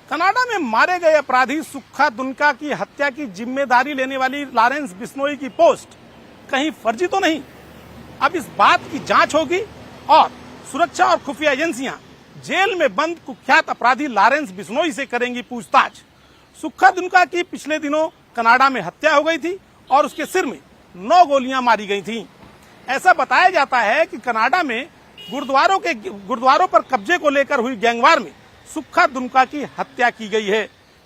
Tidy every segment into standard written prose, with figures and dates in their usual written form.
Canada में मारे गए अपराधी सुक्खा दुनका की हत्या की जिम्मेदारी लेने वाली लॉरेंस बिश्नोई की पोस्ट कहीं फर्जी तो नहीं? अब इस बात की जांच होगी और सुरक्षा और खुफिया एजेंसियां जेल में बंद कुख्यात अपराधी लॉरेंस बिश्नोई से करेंगी पूछताछ। सुक्खा दुनका की पिछले दिनों कनाडा में हत्या हो गई थी और उसके सिर में 9 गोलियां मारी गई थीं। ऐसा बताया जाता है कि कनाडा में गुरुद्वारों पर कब्जे को लेकर हुई गैंगवार में सुक्खा दुनका की हत्या की गई है।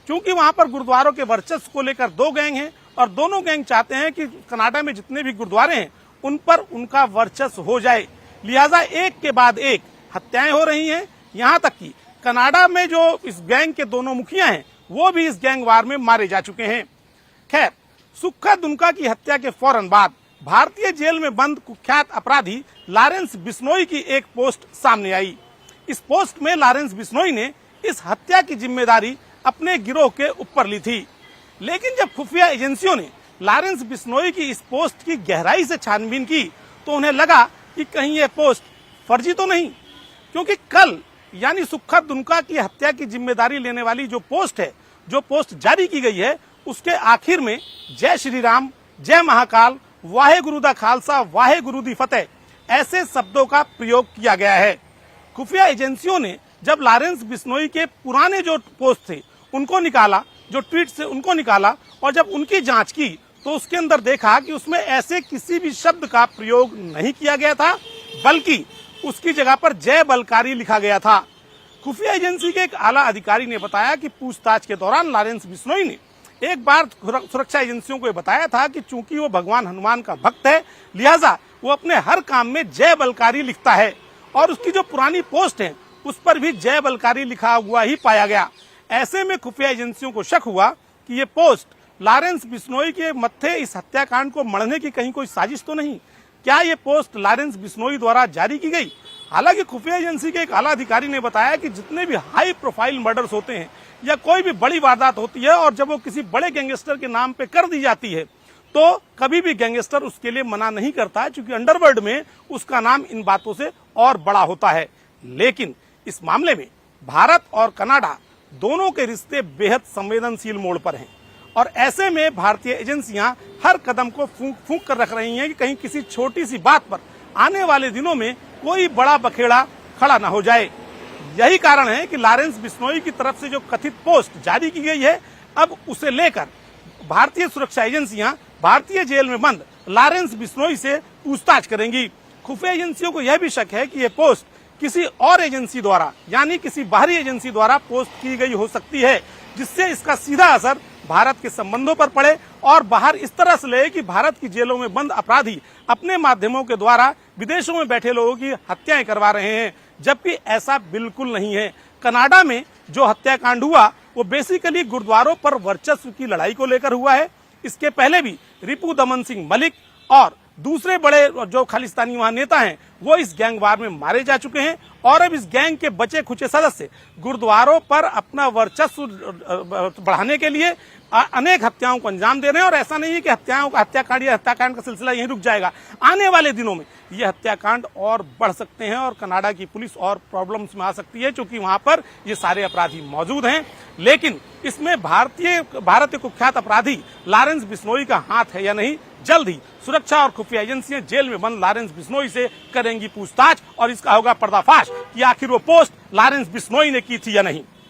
क्योंकि वहां पर गुरुद्वारों के वर्चस्व को लेकर 2 गैंग हैं और दोनों गैंग चाहते हैं कि कनाडा में जितने भी गुरुद्वारे हैं उन पर उनका वर्चस्व हो जाए, लिहाजा एक के बाद एक हत्याएं हो रही हैं। यहां तक कि कनाडा में जो इस गैंग के दोनों मुखिया हैं वो भी इस गैंग वार में मारे जा चुके हैं। खैर, सुक्खा दुनका की हत्या के फौरन बाद भारतीय जेल में बंद कुख्यात अपराधी लॉरेंस बिश्नोई की एक पोस्ट सामने आई। इस पोस्ट में लॉरेंस बिश्नोई ने इस हत्या की जिम्मेदारी अपने गिरोह के ऊपर ली थी। लेकिन जब खुफिया एजेंसियों ने लॉरेंस बिश्नोई की इस पोस्ट की गहराई से छानबीन की तो उन्हें लगा कि कहीं यह पोस्ट फर्जी तो नहीं, क्योंकि कल यानी सुक्खा दुनका की हत्या की जिम्मेदारी लेने वाली जो पोस्ट जारी की गई है उसके आखिर में जय श्री राम, जय महाकाल, वाहे गुरु दा खालसा, वाहे गुरु दी फतेह ऐसे शब्दों का प्रयोग किया गया है। खुफिया एजेंसियों ने जब लॉरेंस बिश्नोई के पुराने जो पोस्ट थे उनको निकाला, जो ट्वीट से उनको निकाला और जब उनकी जांच की तो उसके अंदर देखा कि उसमें ऐसे किसी भी शब्द का प्रयोग नहीं किया गया था, बल्कि उसकी जगह पर जय बलकारी लिखा गया था। खुफिया एजेंसी के एक आला अधिकारी ने बताया कि पूछताछ के दौरान लॉरेंस बिश्नोई ने एक बार सुरक्षा एजेंसियों को बताया था कि चूंकि वो भगवान हनुमान का भक्त है, लिहाजा वो अपने हर काम में जय बलकारी लिखता है और उसकी जो पुरानी पोस्ट है उस पर भी जय बलकारी लिखा हुआ ही पाया गया। ऐसे में खुफिया एजेंसियों को शक हुआ कि ये पोस्ट लॉरेंस बिश्नोई के मत्थे इस हत्याकांड को मढ़ने की कहीं कोई साजिश तो नहीं? क्या ये पोस्ट लॉरेंस बिश्नोई द्वारा जारी की गई? हालांकि खुफिया एजेंसी के एक आला अधिकारी ने बताया कि जितने भी हाई प्रोफाइल मर्डर्स होते हैं या कोई भी बड़ी वारदात होती है और जब वो किसी बड़े गैंगस्टर के नाम पे कर दी जाती है तो कभी भी गैंगस्टर उसके लिए मना नहीं करता है, क्योंकि अंडरवर्ल्ड में उसका नाम इन बातों से और बड़ा होता है। लेकिन इस मामले में भारत और कनाडा दोनों के रिश्ते बेहद संवेदनशील मोड़ पर हैं और ऐसे में भारतीय एजेंसियां हर कदम को फूंक कर रख रही हैं कि कहीं किसी छोटी सी बात पर आने वाले दिनों में कोई बड़ा बखेड़ा खड़ा न हो जाए। यही कारण है कि लॉरेंस बिश्नोई की तरफ से जो कथित पोस्ट जारी की गई है, अब उसे लेकर भारतीय सुरक्षा एजेंसियां भारतीय जेल में बंद लॉरेंस बिश्नोई से पूछताछ करेंगी। खुफिया एजेंसियों को यह भी शक है कि यह पोस्ट किसी और एजेंसी द्वारा यानी किसी बाहरी एजेंसी द्वारा पोस्ट की गई हो सकती है, जिससे इसका सीधा असर भारत के संबंधों पर पड़े और बाहर इस तरह से ले कि भारत की जेलों में बंद अपराधी अपने माध्यमों के द्वारा विदेशों में बैठे लोगों की हत्याएं करवा रहे हैं, जबकि ऐसा बिल्कुल नहीं है। कनाडा में जो हत्याकांड हुआ वो बेसिकली गुरुद्वारों पर वर्चस्व की लड़ाई को लेकर हुआ है। इसके पहले भी रिपु दमन सिंह मलिक और दूसरे बड़े जो खालिस्तानी वहां नेता हैं वो इस गैंग वार में मारे जा चुके हैं और अब इस गैंग के बचे खुचे सदस्य गुरुद्वारों पर अपना वर्चस्व बढ़ाने के लिए अनेक हत्याओं को अंजाम दे रहे हैं। और ऐसा नहीं है कि हत्याकांड का सिलसिला यहीं रुक जाएगा। आने वाले दिनों में ये हत्याकांड और बढ़ सकते हैं और कनाडा की पुलिस और प्रॉब्लम्स में आ सकती है, क्योंकि वहां पर ये सारे अपराधी मौजूद हैं। लेकिन इसमें भारतीय कुख्यात अपराधी लॉरेंस बिश्नोई का हाथ है या नहीं, जल्द ही सुरक्षा और खुफिया एजेंसियां जेल में बंद लॉरेंस बिश्नोई से करेंगी पूछताछ और इसका होगा पर्दाफाश कि आखिर वो पोस्ट लॉरेंस बिश्नोई ने की थी या नहीं।